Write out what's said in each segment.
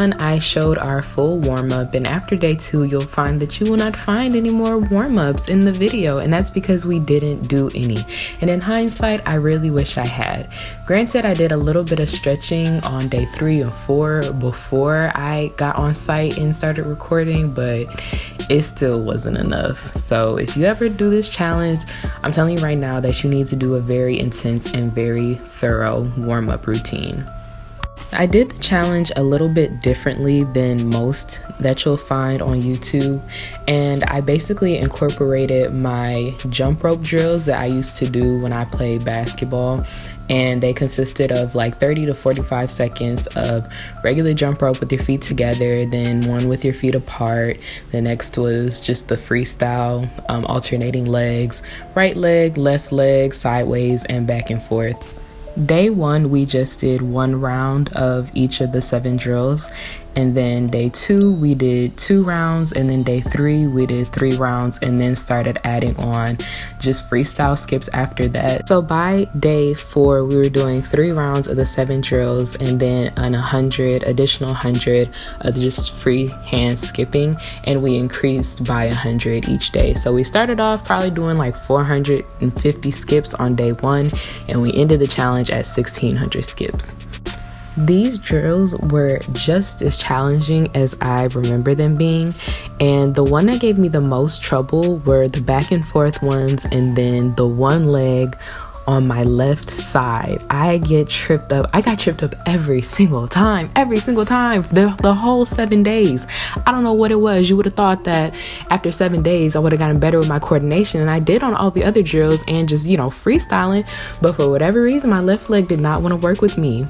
1, I showed our full warm-up, and after day 2, you'll find that you will not find any more warm-ups in the video, and that's because we didn't do any. And in hindsight, I really wish I had. Granted, I did a little bit of stretching on day 3 and 4 before I got on site and started recording, but it still wasn't enough. So if you ever do this challenge, I'm telling you right now that you need to do a very intense and very thorough warm-up routine. I did the challenge a little bit differently than most that you'll find on YouTube, and I basically incorporated my jump rope drills that I used to do when I played basketball, and they consisted of like 30 to 45 seconds of regular jump rope with your feet together, then one with your feet apart. The next was just the freestyle, alternating legs, right leg, left leg, sideways, and back and forth. Day 1, we just did 1 round of each of the 7 drills, and then day 2 we did 2 rounds, and then day 3 we did 3 rounds, and then started adding on just freestyle skips after that. So by day 4 we were doing 3 rounds of the 7 drills, and then an additional 100 of just free hand skipping, and we increased by 100 each day. So we started off probably doing like 450 skips on day 1, and we ended the challenge at 1600 skips. These drills were just as challenging as I remember them being, and the one that gave me the most trouble were the back and forth ones, and then the one leg on my left side. I got tripped up every single time, the whole 7 days. I don't know what it was. You would have thought that after 7 days I would have gotten better with my coordination, and I did on all the other drills and just, freestyling, but for whatever reason my left leg did not want to work with me.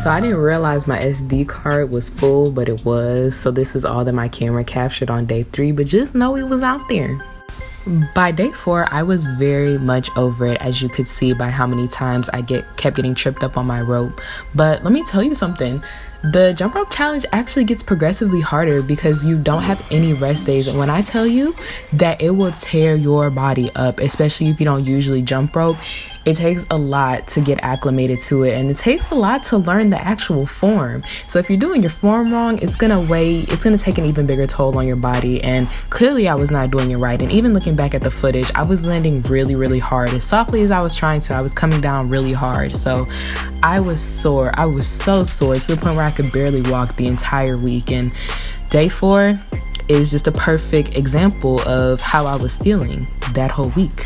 So I didn't realize my SD card was full, but it was. So this is all that my camera captured on day 3, but just know it was out there. By day 4, I was very much over it, as you could see by how many times I kept getting tripped up on my rope. But let me tell you something. The jump rope challenge actually gets progressively harder because you don't have any rest days. And when I tell you that it will tear your body up, especially if you don't usually jump rope, it takes a lot to get acclimated to it, and it takes a lot to learn the actual form. So if you're doing your form wrong, it's gonna take an even bigger toll on your body, and clearly I was not doing it right. And even looking back at the footage, I was landing really, really hard. As softly as I was trying to, I was coming down really hard. So I was sore. I was so sore to the point where I could barely walk the entire week. And day 4 is just a perfect example of how I was feeling that whole week.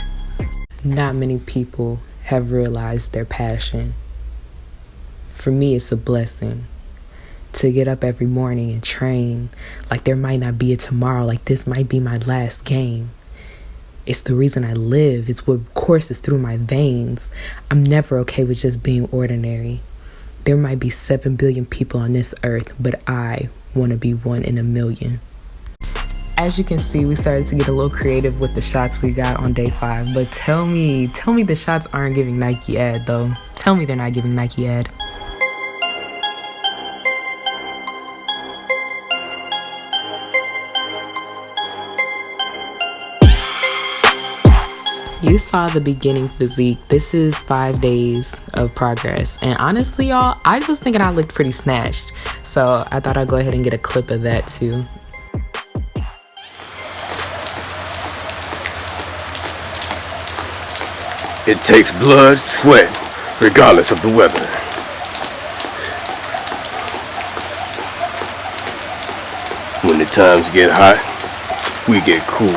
Not many people have realized their passion. For me, it's a blessing to get up every morning and train like there might not be a tomorrow, like this might be my last game. It's the reason I live. It's what courses through my veins. I'm never okay with just being ordinary. There might be 7 billion people on this earth, but I want to be 1 in a million. As you can see, we started to get a little creative with the shots we got on day 5. But tell me the shots aren't giving Nike ad though. Tell me they're not giving Nike ad. You saw the beginning physique. This is 5 days of progress. And honestly, y'all, I was thinking I looked pretty snatched. So I thought I'd go ahead and get a clip of that too. It takes blood, sweat, regardless of the weather. When the times get hot, we get cool.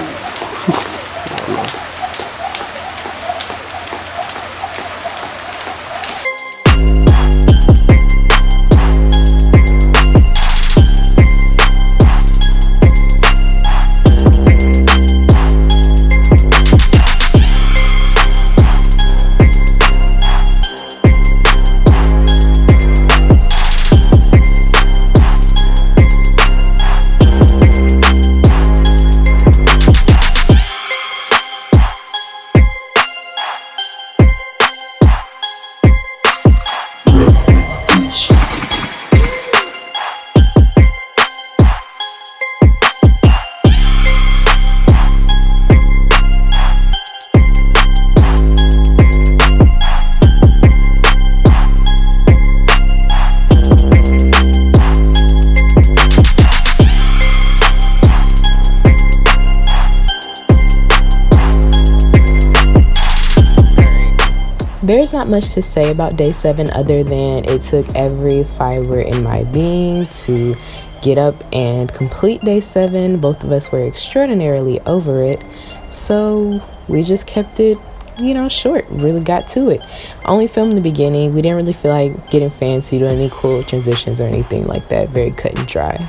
There's not much to say about day 7 other than it took every fiber in my being to get up and complete day 7. Both of us were extraordinarily over it, so we just kept it, short. Really got to it. Only filmed the beginning. We didn't really feel like getting fancy, doing any cool transitions or anything like that. Very cut and dry.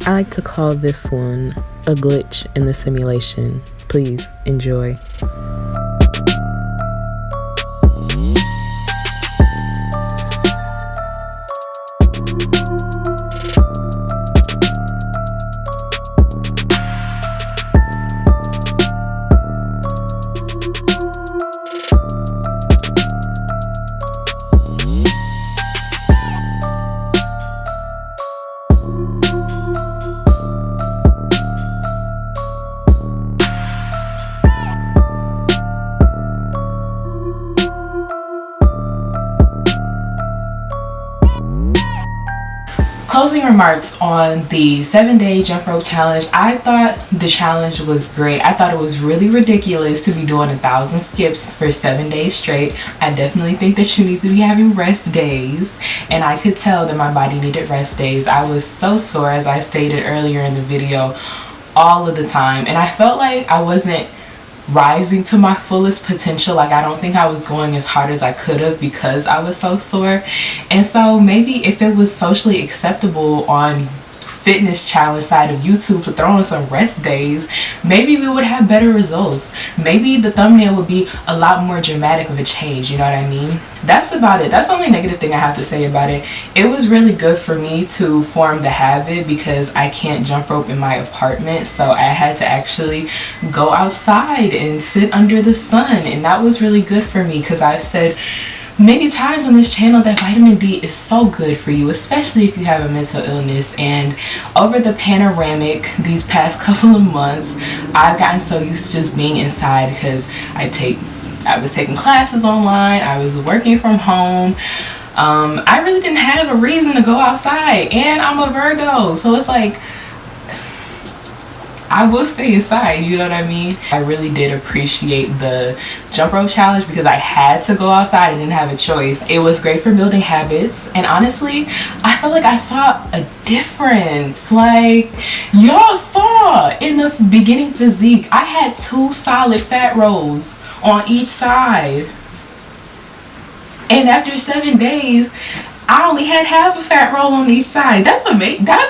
I like to call this one a glitch in the simulation. Please enjoy. Closing remarks on the 7-day jump rope challenge. I thought the challenge was great. I thought it was really ridiculous to be doing 1,000 skips for 7 days straight. I definitely think that you need to be having rest days, and I could tell that my body needed rest days. I was so sore, as I stated earlier in the video, all of the time, and I felt like I wasn't rising to my fullest potential. Like, I don't think I was going as hard as I could have because I was so sore. And so maybe if it was socially acceptable on fitness challenge side of YouTube to throw in some rest days, maybe we would have better results. Maybe the thumbnail would be a lot more dramatic of a change, you know what I mean? That's about it. That's the only negative thing I have to say about it. It was really good for me to form the habit because I can't jump rope in my apartment, so I had to actually go outside and sit under the sun, and that was really good for me because I've said many times on this channel that vitamin D is so good for you, especially if you have a mental illness. And over the panoramic these past couple of months, I've gotten so used to just being inside because I was taking classes online, I was working from home. I really didn't have a reason to go outside, and I'm a Virgo, so it's like I will stay inside, you know what I mean? I really did appreciate the jump rope challenge because I had to go outside and didn't have a choice. It was great for building habits, and honestly, I felt like I saw a difference. Like, y'all saw in the beginning physique, I had 2 solid fat rolls on each side. And after 7 days, I only had half a fat roll on each side. That's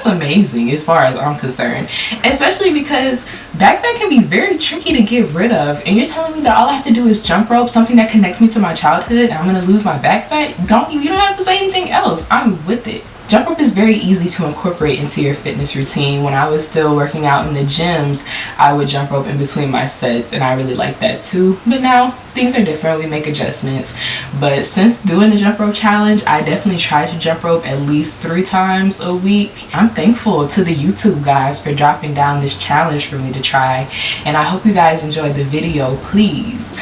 amazing as far as I'm concerned. Especially because back fat can be very tricky to get rid of. And you're telling me that all I have to do is jump rope, something that connects me to my childhood, and I'm going to lose my back fat? You don't have to say anything else. I'm with it. Jump rope is very easy to incorporate into your fitness routine. When I was still working out in the gyms, I would jump rope in between my sets, and I really like that too. But now things are different, we make adjustments. But since doing the jump rope challenge, I definitely try to jump rope at least 3 times a week. I'm thankful to the YouTube guys for dropping down this challenge for me to try, and I hope you guys enjoyed the video. Please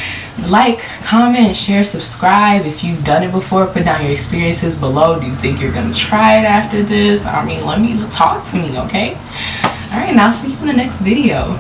like, comment, share, subscribe. If you've done it before, put down your experiences below. Do you think you're gonna try it after this? I mean, talk to me, okay? All right, and I'll see you in the next video.